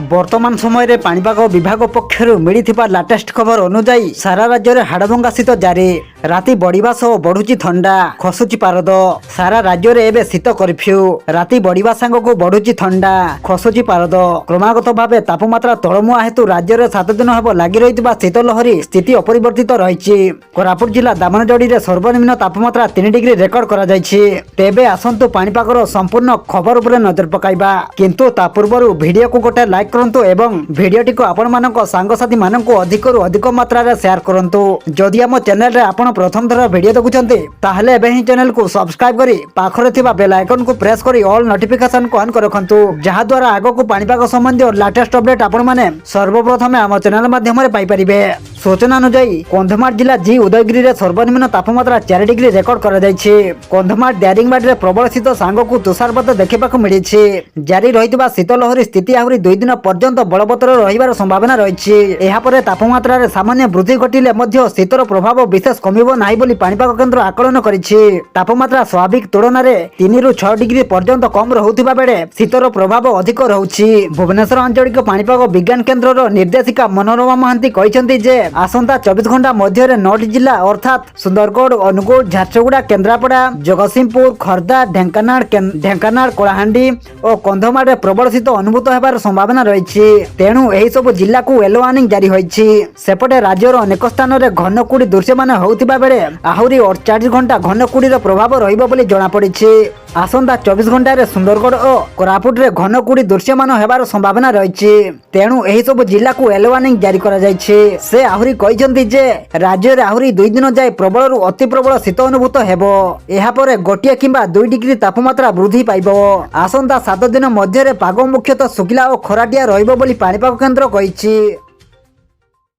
बर्तमान समय पाणीपाग विभाग पक्षर मिलिथिबा लाटेस्ट खबर अनुसार सारा राज्य में हाड़भंगा शीत जारी। राति बढ़िबा सह बढ़ुची थंडा, खसुची पारद। सारा राज्य में एवं शीत कर्फ्यू। राति बढ़िबा सांगक बढ़ुची थंडा, खसुची पारद। क्रमागत भाव तापमात्रा तलमुआ हेतु राज्य में 7 दिन हम लगी रही शीत लहरी स्थिति अपरिवर्तित रही। कोरापुट जिला दामनजोड़ी में सर्वनिम्न तापमात्रा 3 डिग्री रेकर्ड करा जायछि। तेबे आसंतु पाणीपागर संपूर्ण खबर उपर नजर पकाइबा, किंतु ता पूर्व वीडियो को गोटे लाइक करंतु एवं वीडियोटी को आपण मानक सांगसाथी मानक अधिक रु अधिक मात्रा रे शेयर करंतु। जदि हम चैनल रे आपण प्रथम थर वीडियो देखुछन्ते ताहले एबे ही चैनल को सब्सक्राइब करी पाखरे थिबा बेल आइकन को प्रेस करी ऑल नोटिफिकेशन को ऑन कर रखंतु, जहा द्वारा आगो को पाणीपाग संबंधी और लेटेस्ट अपडेट आपण माने सर्वप्रथम हम चैनल माध्यम रे पाई परिबे। सूचना अनुसार कंधमाल जिला जी उदयगिरी रे सर्वनिम्न तापमात्रा 4 डिग्री रेकर्ड करा जायछि। कंधमाल दारिंगबाड़ी रे प्रबल शीत सांगकु तुषारपात देखिबाकु मिलिछि। जारी रहितबा शीत लहरी स्थिति आहुरी 2 दिन पर्यंत बलवत्तर रहिबार संभावना रहिछि। एहा परे तापमात्रा रे सामान्य वृद्धि घटिले मध्य शीतर प्रभाव विशेष कमिबो नाही बोली पाणीपाग केन्द्र आकलन करिछि। तापमात्रा स्वाभाविक तुलना रे 3 रु 6 डिग्री पर्यंत कम रहुथिबा बेले शीतर प्रभाव अधिक रहुछि। भुवनेश्वर आंचलिक पाणीपाग विज्ञान केन्द्र रो निर्देशिका मनोरमा महांती कहिसेंति जे आसंता 24 घंटा मध्य 9 जिला अर्थात सुंदरगढ़, अनुगुल, झारसुगुड़ा, केन्द्रापड़ा, जगतसिंहपुर, खर्दा, ढेंकानाल, कलाहांडी और कंधमाल प्रबल शीत अनुभूत होबार संभावना रही। तेणु एही सब जिला को येलो वार्निंग जारी होइछि। सेपटे राज्यर अनेक स्थान में घन कुड़ी दृश्यमान होउथिबा बेले आहुरी 48 घंटा घन कुड़ीर प्रभाव रहिबो बोली जणा पड़िछि। आसंता 24 घंटा रे सुंदरगढ़ और कोरापुट रे घन कुड़ी दृश्यमान होबार संभावना रही। तेणु एही सब जिला को येलो वार्निंग जारी करा जायछि। से आहुरी कहिसेंति जे राज्य रे आहुरी 2 दिन जाय प्रबल रु अति प्रबल शीत अनुभूत हेबो। एहा परे गोटिए किंबा 2 डिग्री तापमात्रा वृद्धि पाइबो। आसंता 7 दिन मध्य पाग मुख्यतः सुखिला और खराटिया रहिबो बोली पाणीपाग केन्द्र कहिछि।